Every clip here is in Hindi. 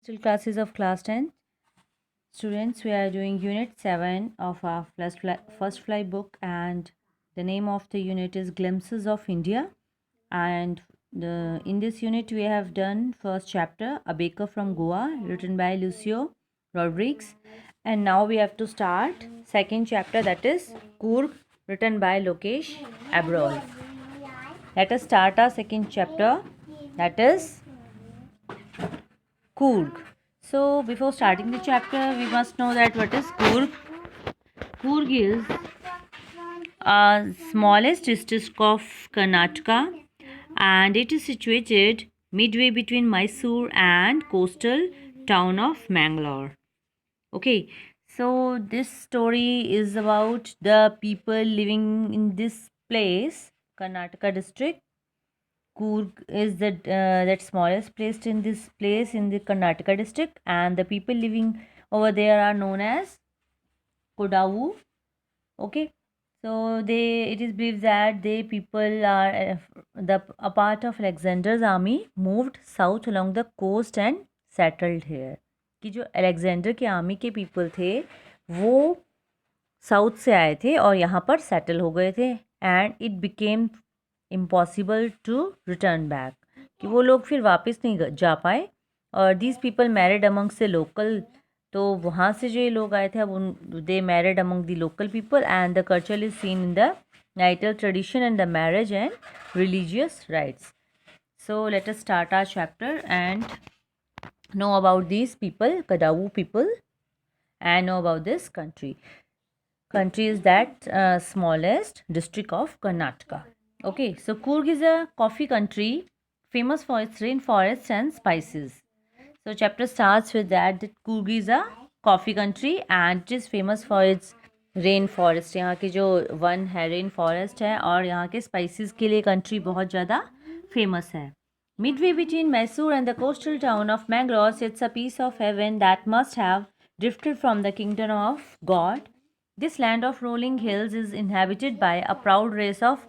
Still classes of class 10 students. We are doing unit 7 of our first fly book, and the name of the unit is Glimpses of India. And in this unit we have done first chapter, A Baker from Goa, written by Lucio Rodriguez. And now we have to start second chapter, that is Coorg, written by Lokesh Abrol. Let us start our second chapter, that is Coorg. So before starting the chapter, we must know that what is Coorg. Coorg is smallest district of Karnataka, and it is situated midway between Mysore and coastal town of Mangalore. Okay, so this story is about the people living in this place, Karnataka district. Coorg is the that smallest place in this place in the Karnataka district, and the people living over there are known as Kodavu. Okay, so it is believed that they people are a part of Alexander's army moved south along the coast and settled here. कि जो अलेक्जेंडर के आर्मी के पीपल थे वो साउथ से आए थे और यहाँ पर सेटल हो गए थे, and it became impossible to return back, कि वो लोग फिर वापस नहीं जा पाए. और दीज पीपल मैरिड अमंग से लोकल, तो वहाँ से जो ये लोग आए थे अब उन they married among the local people, and the culture is seen in the natal tradition and the marriage and religious rites. So let us start our chapter and know about these people, Kadavu people, and know about this country. Country is that smallest district of Karnataka. Okay, so Coorg is a coffee country famous for its rainforests and spices. So chapter starts with that Coorg is a coffee country and it is famous for its rain forest. यहाँ के जो वन है रेन फॉरेस्ट है, और यहाँ के स्पाइसेस के लिए कंट्री बहुत ज़्यादा फेमस है. Midway between Mysore and the coastal town of Mangalore sits a piece of heaven that must have drifted from the kingdom of God. This land of rolling hills is inhabited by a proud race of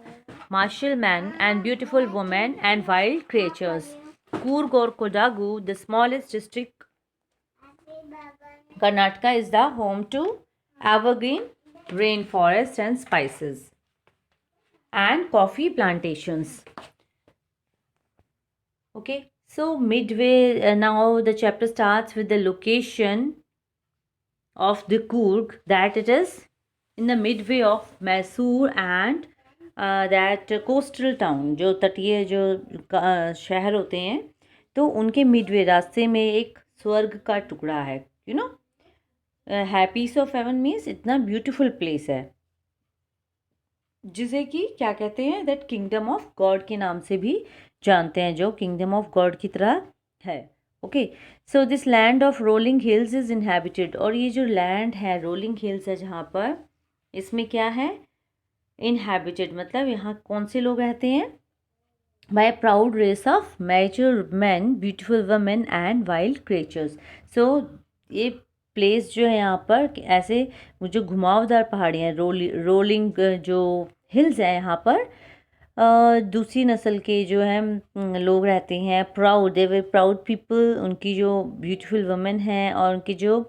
martial men and beautiful women and wild creatures. Coorg or Kodagu, the smallest district Karnataka, is the home to evergreen rainforests and spices and coffee plantations. Okay, so midway now the chapter starts with the location of the Coorg, that it is in the midway of Mysore and that coastal town, जो तटीय जो शहर होते हैं, तो उनके मिडवे रास्ते में एक स्वर्ग का टुकड़ा है. You know, a piece of heaven means इतना ब्यूटीफुल प्लेस है जिसे कि क्या कहते हैं, दैट किंगडम ऑफ गॉड के नाम से भी जानते हैं, जो किंगडम ऑफ गॉड की तरह है. Okay, so this land of rolling hills is inhabited, और ये जो लैंड है रोलिंग हिल्स है जहाँ पर, इसमें क्या है, इनहेबिटेड मतलब यहाँ कौन से लोग रहते हैं, by proud race of mature man, beautiful women and wild creatures. So ये प्लेस जो है यहाँ पर ऐसे जो घुमावदार पहाड़ियाँ रोलिंग जो हिल्स है यहाँ पर दूसरी नस्ल के जो है लोग रहते हैं. प्राउड, दे वर प्राउड पीपल, उनकी जो ब्यूटीफुल वुमेन हैं और उनकी जो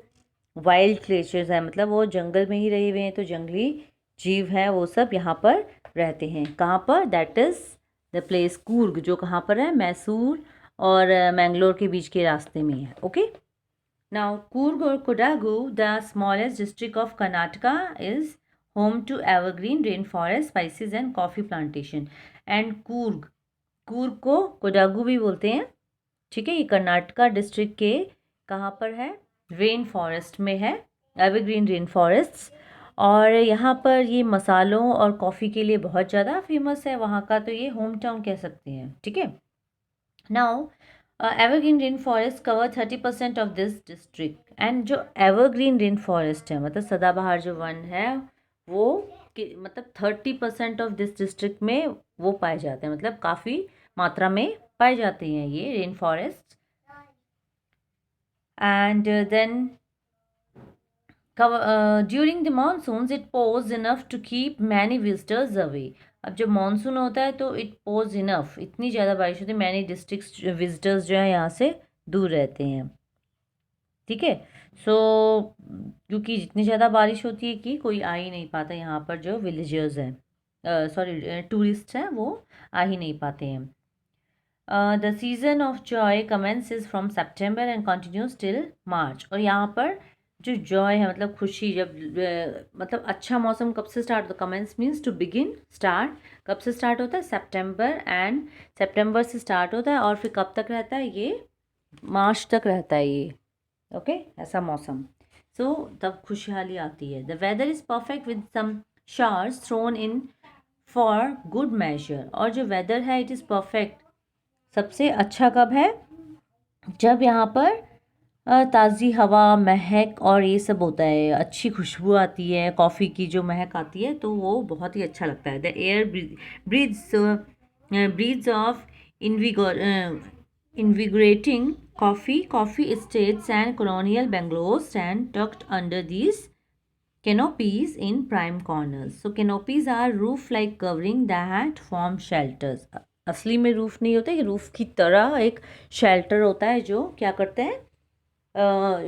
वाइल्ड क्रिएचर्स हैं, मतलब वो जंगल में ही रहे हुए हैं, तो जंगली जीव हैं वो सब यहाँ पर रहते हैं. कहाँ पर, that is the place Coorg, जो कहाँ पर है, मैसूर और मैंगलोर के बीच के रास्ते में है. Okay, now Coorg or Kodagu, the smallest district of Karnataka, is home to evergreen rainforest, spices and coffee plantation. And Coorg को कोडागू भी बोलते हैं. ठीक है, ये कर्नाटका डिस्ट्रिक्ट के कहाँ पर है, रेन फॉरेस्ट में है, एवरग्रीन रेन फॉरेस्ट्स. और यहाँ पर ये मसालों और कॉफ़ी के लिए बहुत ज़्यादा फेमस है वहाँ का, तो ये होम टाउन कह सकते हैं. ठीक है, now evergreen rain forest cover 30% of this district. And जो एवरग्रीन रेन फॉरेस्ट है मतलब सदाबहार जो वन है वो मतलब 30% ऑफ दिस डिस्ट्रिक्ट में वो पाए जाते हैं, मतलब काफ़ी मात्रा में पाए जाते हैं ये rain forest. And then during the monsoons it pose enough to keep many visitors away. अब जब मानसून होता है तो इट पोज इनफ, इतनी ज़्यादा बारिश होती है, मैनी डिस्ट्रिक्ट विजिटर्स जो है यहाँ से दूर रहते हैं. ठीक है। सो क्योंकि जितनी ज़्यादा बारिश होती है कि कोई आ ही नहीं पाता यहाँ पर, जो विलेजर्स हैं, सॉरी टूरिस्ट हैं, वो आ ही नहीं पाते हैं। The season off Joy commences from September and continues till March. और यहाँ पर जो जॉय है मतलब खुशी, जब मतलब अच्छा मौसम कब से स्टार्ट होता है, commence means to begin, start, कब से स्टार्ट होता है, सेप्टेम्बर, एंड सेप्टेम्बर से स्टार्ट होता है और फिर कब तक रहता है, ये मार्च तक रहता है ये, ओके ऐसा मौसम। सो तब खुशहाली आती है। The weather is perfect with some showers thrown in for good measure. और जो वेदर है इट इज़ परफेक्ट, सबसे अच्छा कब है, जब यहाँ पर ताज़ी हवा, महक और ये सब होता है, अच्छी खुशबू आती है, कॉफ़ी की जो महक आती है, तो वो बहुत ही अच्छा लगता है। The air breeds of invigorating coffee estates and colonial bungalows stand tucked under these canopies in prime corners. So canopies are roof-like covering that form shelters. असली में रूफ नहीं होता, ये रूफ की तरह एक शेल्टर होता है जो क्या करते हैं,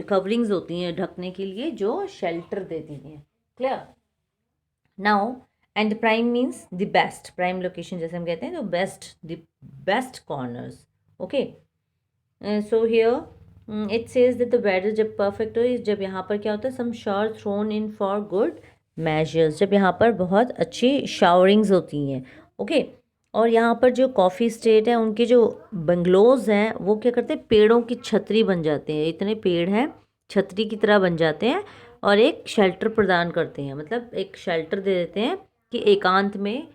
कवरिंग्स होती हैं ढकने के लिए, जो शेल्टर देती हैं। Clear now. And prime means the best, prime location जैसे हम कहते हैं, तो best, the best corners, okay. So here it says that the weather जब परफेक्ट हो, जब यहाँ पर क्या होता है, some shower thrown in for good measures, जब यहाँ पर बहुत अच्छी शावरिंग्स होती हैं, ओके। और यहाँ पर जो कॉफ़ी स्टेट है, उनके जो बंगलोज हैं वो क्या करते हैं, पेड़ों की छतरी बन जाते हैं, इतने पेड़ हैं छतरी की तरह बन जाते हैं और एक शेल्टर प्रदान करते हैं, मतलब एक शेल्टर दे देते हैं कि एकांत में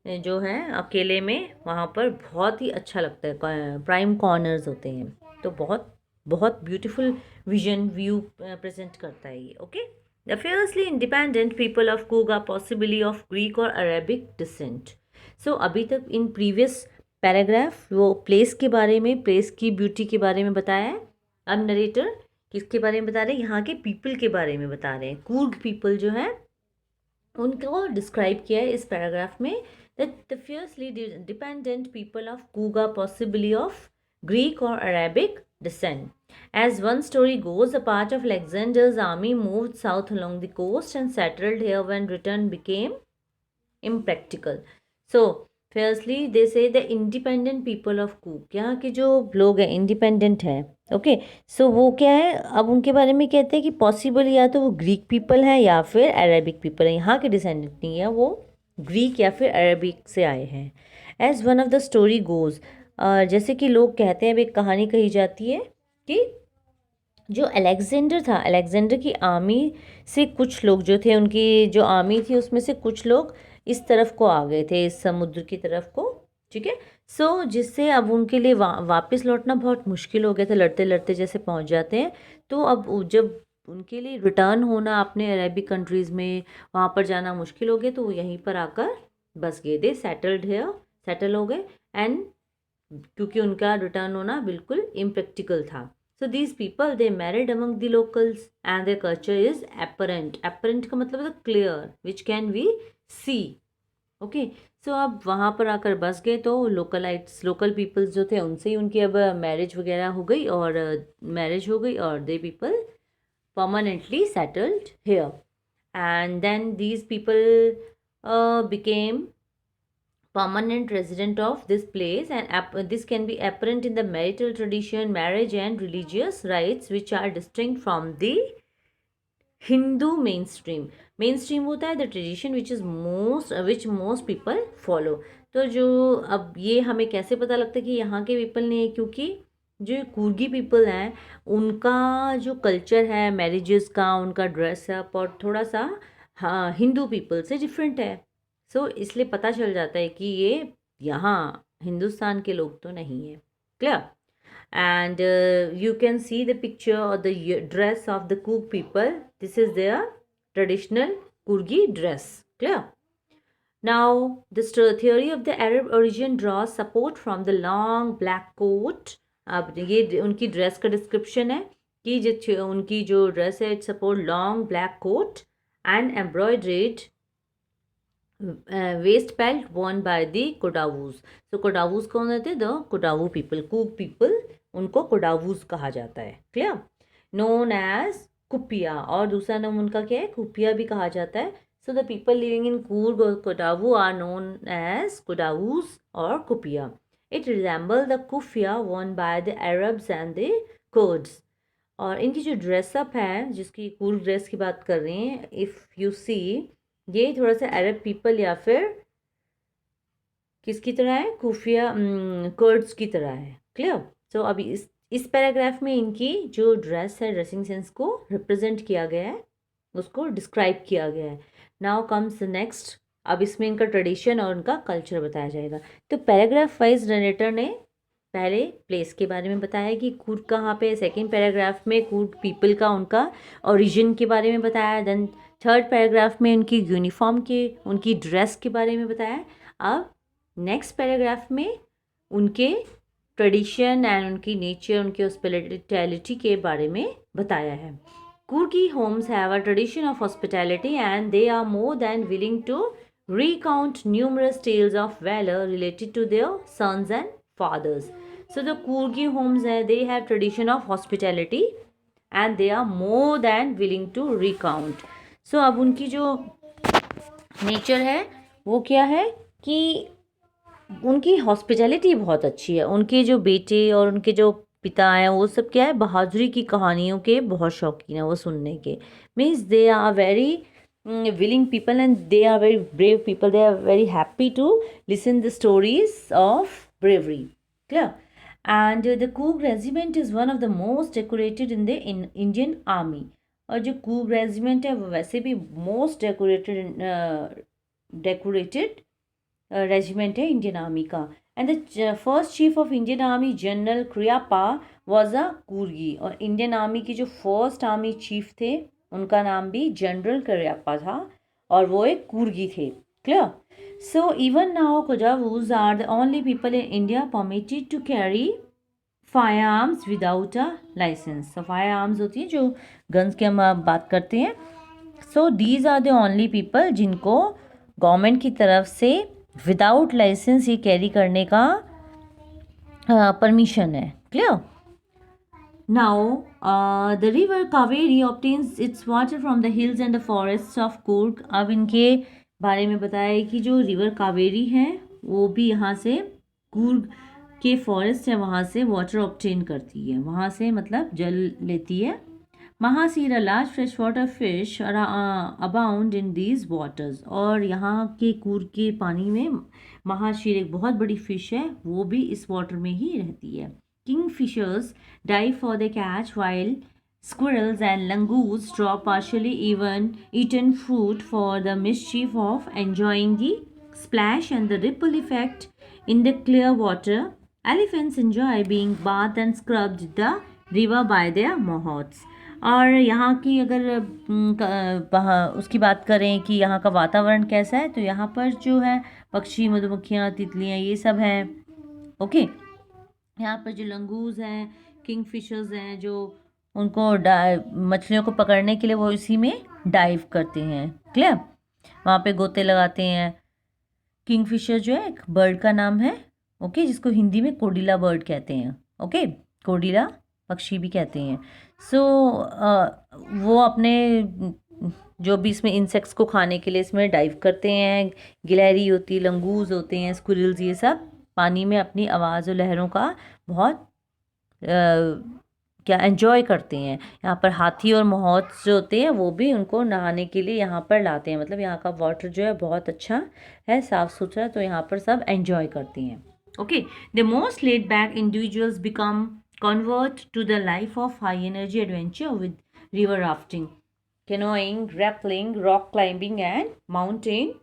जो है अकेले में वहाँ पर बहुत ही अच्छा लगता है। प्राइम कॉर्नर्स होते हैं, तो बहुत बहुत ब्यूटीफुल विजन व्यू प्रेजेंट करता है ये, okay. The fiercely independent people of कूगा possibly of Greek or Arabic descent. So अभी तक इन प्रीवियस पैराग्राफ वो प्लेस के बारे में, प्लेस की ब्यूटी के बारे में बताया है। अब नरेटर किसके बारे में बता रहे हैं, यहाँ के पीपल के बारे में बता रहे हैं। कूर्ग पीपल जो है उनको डिस्क्राइब किया है इस पैराग्राफ में, that the fiercely dependent people of Kuga, possibly of Greek or Arabic descent. As one story goes, a part of Alexander's army moved south along the coast and settled here when return became impractical. So, fiercely they say the independent people of Cook, यहाँ के जो लोग हैं इंडिपेंडेंट हैं, ओके। सो वो क्या है, अब उनके बारे में कहते हैं कि पॉसिबल या तो वो ग्रीक पीपल है या फिर अरेबिक पीपल है, यहाँ के डिसेंडेंट नहीं है, वो ग्रीक या फिर अरेबिक से आए हैं। As one of the story goes, जैसे कि लोग कहते हैं, एक कहानी कही जाती है कि जो अलेक्जेंडर था, अलेक्जेंडर की आर्मी से कुछ लोग जो थे, उनकी जो आर्मी थी उसमें से कुछ लोग इस तरफ को आ गए थे, इस समुद्र की तरफ को, ठीक है। सो जिससे अब उनके लिए वापस लौटना बहुत मुश्किल हो गया था, लड़ते लड़ते जैसे पहुंच जाते हैं। तो अब जब उनके लिए रिटर्न होना अपने अरेबिक कंट्रीज़ में, वहाँ पर जाना मुश्किल हो गया, तो वो यहीं पर आकर बस गए, दे सेटल्ड हेयर, सेटल हो गए। एंड क्योंकि उनका रिटर्न होना बिल्कुल इम्प्रैक्टिकल था। So these people they married among the locals and their culture is apparent. Apparent का मतलब है clear, which can we see. Okay. So अब वहाँ पर आकर बस गए, तो लोकलाइट्स, लोकल पीपल्स जो थे उनसे ही उनकी अब मैरिज वगैरह हो गई और मैरिज हो गई, और they people permanently settled here. And then these people became permanent resident of this place, and this can be apparent in the marital tradition, marriage and religious rites which are distinct from the Hindu mainstream. Mainstream होता है the tradition which most people follow. तो जो अब ये हमें कैसे पता लगता है कि यहाँ के पीपल नहीं है, क्योंकि जो कुर्गी पीपल हैं उनका जो कल्चर है मैरिजेस का, उनका ड्रेसअप और थोड़ा सा हाँ हिंदू पीपल से डिफरेंट है। सो इसलिए पता चल जाता है कि ये यहाँ हिंदुस्तान के लोग तो नहीं है। Clear. And you can see the picture और द ड्रेस ऑफ द कुक people, this is their traditional Coorgi dress. Clear. Now the theory of the Arab origin draws support from the long black coat. अब ये उनकी ड्रेस का डिस्क्रिप्शन है कि जो उनकी जो ड्रेस है, it support long black coat and embroidered waist belt worn by the Kodavas. तो कोडावूज कौन होते हैं, द कोडावू पीपल, कुक पीपल, उनको कोडावूज कहा जाता है। क्लियर। known as कुपिया, और दूसरा नाम उनका क्या है, कुपिया भी कहा जाता है. So the people living in Coorg or Kodagu are known as Kodagus or Kupiya. It resembles the kufiya worn by the Arabs and the Kurds. और इनकी जो ड्रेसअप है, जिसकी कूल ड्रेस की बात कर रहे हैं, इफ़ यू सी, ये थोड़ा सा अरब पीपल या फिर किसकी तरह है, खुफिया कर्ड्स की तरह है. क्लियर. सो अभी इस पैराग्राफ में इनकी जो ड्रेस है, ड्रेसिंग सेंस को रिप्रेजेंट किया गया है, उसको डिस्क्राइब किया गया है. Now comes next. अब इसमें इनका ट्रेडिशन और उनका कल्चर बताया जाएगा. तो पैराग्राफ वाइज नरेटर ने पहले प्लेस के बारे में बताया कि कूर्ग कहाँ पे है. सेकेंड पैराग्राफ में कूर्ग पीपल का, उनका ओरिजिन के बारे में बताया. देन थर्ड पैराग्राफ में उनकी यूनिफॉर्म के, उनकी ड्रेस के बारे में बताया. अब नेक्स्ट पैराग्राफ में उनके ट्रेडिशन एंड उनकी नेचर, उनकी हॉस्पिटैलिटी के बारे में बताया है. Kurgi homes have a tradition of hospitality and they are more than willing to recount numerous tales of valor related to their sons and fathers. So the Kurgi homes, they have tradition of hospitality and they are more than willing to recount. So अब उनकी जो नेचर है वो क्या है कि उनकी हॉस्पिटैलिटी बहुत अच्छी है. उनके जो बेटे और उनके जो पिता हैं वो सब क्या है, बहादुरी की कहानियों के बहुत शौकीन है वो सुनने के. Means they are very willing people and they are very brave people. They are very happy to listen the stories of bravery. Clear. And the Coorg regiment is one of the most decorated in the Indian army. और जो Coorg regiment है वो वैसे भी most decorated रेजिमेंट है इंडियन आर्मी का. And the first chief of Indian Army General Cariappa was a Coorgi. और इंडियन आर्मी की जो फर्स्ट आर्मी चीफ थे उनका नाम भी जनरल क्रियापा था और वो एक कूर्गी थे. Clear. So even now Kodavas are the only people in India permitted to carry fire arms without a licence. Fire arms होती है जो गन्स की हम बात करते हैं. So these are the only people जिनको गवर्नमेंट की तरफ से विदाउट लाइसेंस ये कैरी करने का परमिशन है. Clear. Now the river Kaveri obtains it's water from the hills and the forest of Coorg. अब इनके बारे में बताया है कि जो रिवर कावेरी है वो भी यहाँ से कूर्ग के फॉरेस्ट है वहाँ से वाटर ऑब्टेन करती है, वहाँ से मतलब जल लेती है. Mahseer a large freshwater fish abound in these waters. और यहाँ के कूर्ग के पानी में महाशीर एक बहुत बड़ी फिश है, वो भी इस वाटर में ही रहती है. Kingfishers dive for the catch while squirrels and langurs drop partially even eaten fruit for the mischief of enjoying the splash and the ripple effect in the clear water. Elephants enjoy being bathed and scrubbed the river by their mahots. और यहाँ की अगर उसकी बात करें कि यहाँ का वातावरण कैसा है, तो यहाँ पर जो है पक्षी, मधुमक्खियाँ, तितलियाँ, ये सब हैं. ओके. यहाँ पर जो लंगूज हैं, किंग फिशर्स हैं, जो उनको मछलियों को पकड़ने के लिए वो इसी में डाइव करते हैं. क्लियर. वहाँ पे गोते लगाते हैं. किंग फिशर जो है एक बर्ड का नाम है. ओके. जिसको हिंदी में कोडिला बर्ड कहते हैं. ओके. कोडिला पक्षी भी कहते हैं. सो वो अपने जो भी इसमें इंसेक्ट्स को खाने के लिए इसमें डाइव करते हैं. गिलहरी होती, लंगूज होते हैं, स्क्विरल्स, ये सब पानी में अपनी आवाज़ और लहरों का बहुत क्या एंजॉय करते हैं. यहाँ पर हाथी और मोहॉट्स जो होते हैं वो भी उनको नहाने के लिए यहाँ पर लाते हैं. मतलब यहाँ का वाटर जो है बहुत अच्छा है, साफ़ सुथरा, तो यहाँ पर सब एंजॉय करते हैं. Okay. The most laid back individuals become convert to the life of high energy adventure with river rafting, canoeing, rappelling, rock climbing and mountain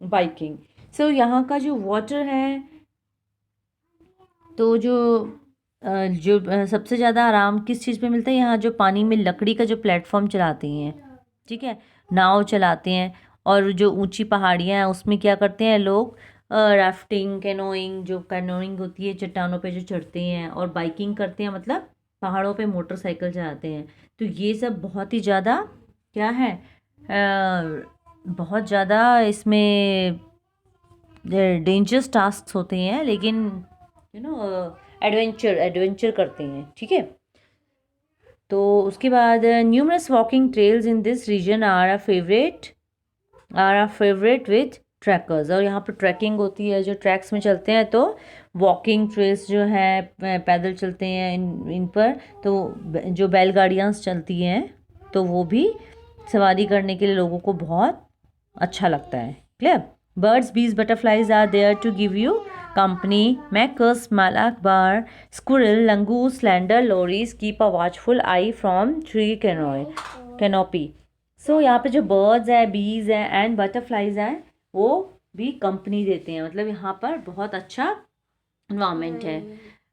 biking. So यहाँ का जो वाटर है, तो जो सबसे ज़्यादा आराम किस चीज़ पे मिलता है, यहाँ जो पानी में लकड़ी का जो प्लेटफॉर्म चलाते हैं, ठीक है, नाव चलाते हैं. और जो ऊंची पहाड़ियाँ हैं उसमें क्या करते हैं लोग, राफ्टिंग, कैनोइंग, जो कैनोइंग होती है चट्टानों पे जो चढ़ते हैं, और बाइकिंग करते हैं, मतलब पहाड़ों पे मोटरसाइकिल चलाते हैं. तो ये सब बहुत ही ज़्यादा क्या है, बहुत ज़्यादा इसमें डेंजरस टास्क होते हैं, लेकिन एडवेंचर करते हैं. ठीक है. तो उसके बाद numerous walking trails in this region are a favourite with trekkers. और यहाँ पर ट्रैकिंग होती है, जो ट्रैक्स में चलते हैं तो वॉकिंग ट्रेल्स जो है पैदल चलते हैं इन पर, तो जो बैलगाड़ियाँ चलती हैं तो वो भी सवारी करने के लिए लोगों को बहुत अच्छा लगता है। Clear? Birds, bees, butterflies are there to give you company. Macaques, malabar, squirrel, langoose, slender lories keep a watchful eye from tree canopy. सो यहाँ पे जो बर्ड्स हैं, बीज हैं एंड बटरफ्लाइज हैं, वो भी कंपनी देते हैं, मतलब यहाँ पर बहुत अच्छा इन्वायरमेंट है।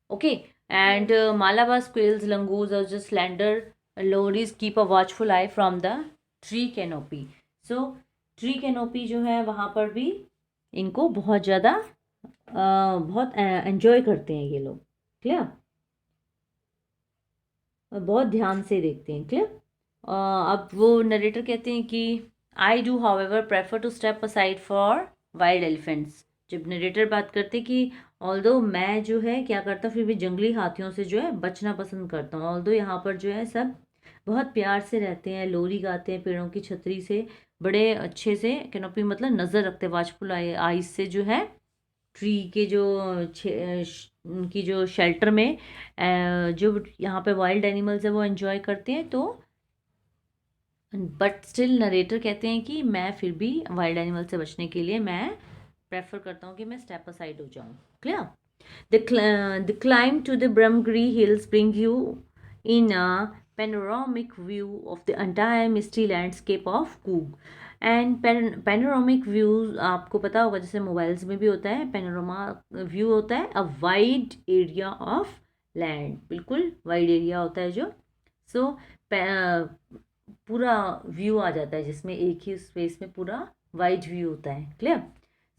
Okay, and Malabar squirrels, langurs और जो slender lorises keep a watchful eye from the tree canopy. So tree canopy जो है वहाँ पर भी इनको बहुत ज़्यादा बहुत एंजॉय करते हैं ये लोग। क्लियर? बहुत ध्यान से देखते हैं। क्लियर? अब वो नरेटर कहते हैं कि I do however prefer to step aside for wild elephants. जब नरेटर बात करते हैं कि ऑल्दो मैं जो है क्या करता हूँ, फिर भी जंगली हाथियों से जो है बचना पसंद करता हूँ। ऑल्दो यहाँ पर जो है सब बहुत प्यार से रहते हैं, लोरी गाते हैं पेड़ों की छतरी से, बड़े अच्छे से कैनोपी मतलब नज़र रखते हैं, वाचफुल आइज से जो है ट्री के जो उनकी जो शेल्टर में जो यहाँ पे वाइल्ड एनिमल्स है वो एंजॉय करते हैं। तो बट स्टिल नरेटर कहते हैं कि मैं फिर भी वाइल्ड एनिमल से बचने के लिए मैं प्रेफर करता हूँ कि मैं स्टेप असाइड हो जाऊँ। Clear? The climb to the Brahmagiri hills bring you in a panoramic view of the entire misty landscape of Coorg. And panoramic view आपको पता होगा, जैसे मोबाइल्स में भी होता है पैनोरामा व्यू, होता है a wide area of land, बिल्कुल वाइड एरिया होता है जो। सो पूरा व्यू आ जाता है जिसमें एक ही स्पेस में पूरा वाइड व्यू होता है। क्लियर?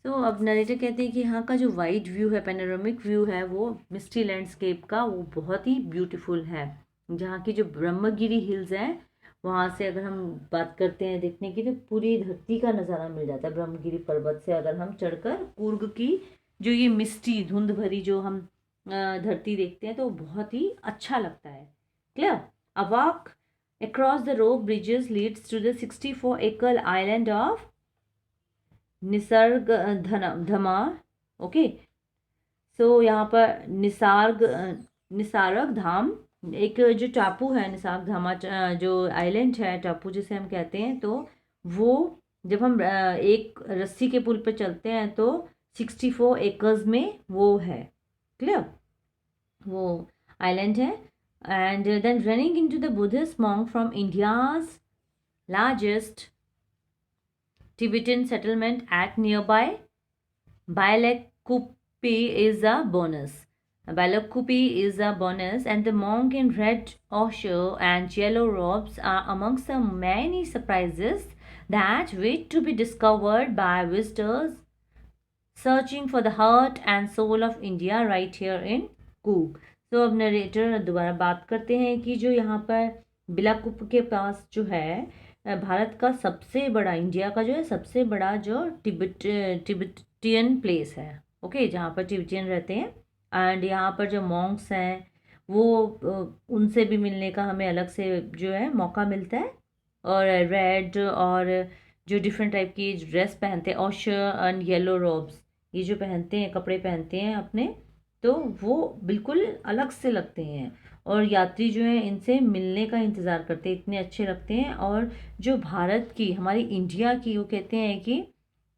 तो अब नरेटर कहते हैं कि यहाँ का जो वाइड व्यू है, पैनोरामिक व्यू है, वो मिस्टी लैंडस्केप का वो बहुत ही ब्यूटीफुल है। जहाँ की जो ब्रह्मगिरी हिल्स हैं वहाँ से अगर हम बात करते हैं देखने की, तो पूरी धरती का नज़ारा मिल जाता है। ब्रह्मगिरी पर्वत से अगर हम चढ़कर कूर्ग की जो ये मिस्टी धुंध भरी जो हम धरती देखते हैं तो बहुत ही अच्छा लगता है। Clear? A walk across the rope bridges leads to the 64-acre island of Nisargadhama. Okay, so यहाँ पर निसार्ग धाम एक जो टापू है, निसार्ग धामा जो आइलैंड है, टापू जिसे हम कहते हैं, तो वो जब हम एक रस्सी के पुल पे चलते हैं तो 64 एकर्स में वो है। क्लियर? वो आइलैंड है। And then running into the Buddhist monk from India's largest Tibetan settlement at nearby Bailakupi is a bonus. Bailakupi is a bonus, and the monk in red ochre and yellow robes are amongst the many surprises that wait to be discovered by visitors searching for the heart and soul of India right here in Coorg. तो अब नरेटर दोबारा बात करते हैं कि जो यहाँ पर बिलाकुप के पास जो है भारत का सबसे बड़ा, इंडिया का जो है सबसे बड़ा जो टिबेटियन प्लेस है। ओके, जहाँ पर टिबेटियन रहते हैं। एंड यहाँ पर जो मॉन्क्स हैं वो उनसे भी मिलने का हमें अलग से जो है मौका मिलता है। और रेड और जो डिफरेंट टाइप की ड्रेस पहनते हैं, ऑशर एंड येलो रोब्स, ये जो पहनते हैं, कपड़े पहनते हैं अपने, तो वो बिल्कुल अलग से लगते हैं। और यात्री जो हैं इनसे मिलने का इंतज़ार करते हैं, इतने अच्छे लगते हैं। और जो भारत की, हमारी इंडिया की, वो कहते हैं कि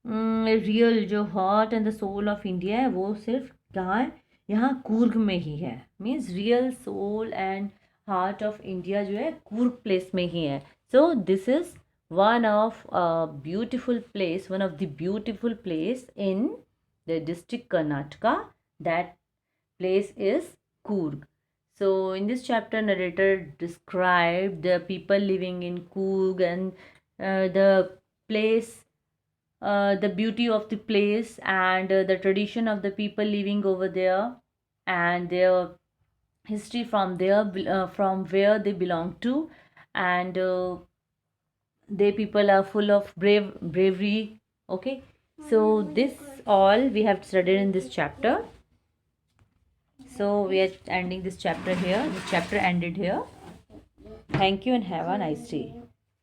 रियल जो heart and the soul of India है वो सिर्फ कहाँ है, यहाँ कूर्ग में ही है। Means real soul and heart of India जो है कूर्ग प्लेस में ही है। So this is one of a beautiful place, one of the beautiful place in the district Karnataka. That place is Coorg. So in this chapter, narrator described the people living in Coorg and the place, the beauty of the place, and the tradition of the people living over there, and their history from there, from where they belong to, and they people are full of bravery. Okay, so this all we have studied in this chapter. So we are ending this chapter here. This chapter ended here. Thank you and have a nice day.